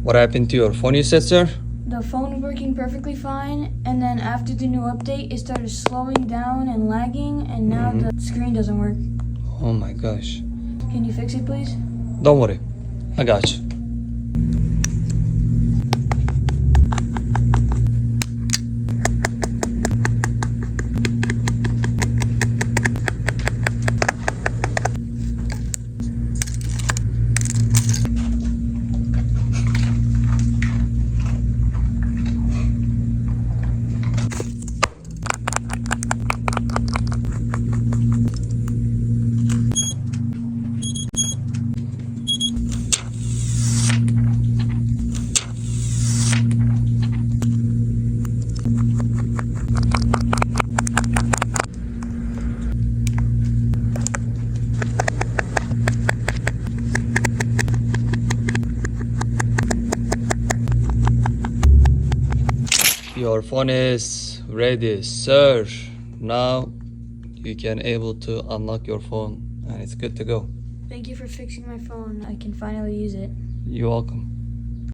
What happened to your phone, you said, sir? The phone was working perfectly fine, and then after the new update, it started slowing down and lagging, and now the screen doesn't work. Oh my gosh. Can you fix it, please? Don't worry. I got you. Your phone is ready, sir. Now you can able to unlock your phone and it's good to go. Thank you for fixing my phone. I can finally use it. You're welcome.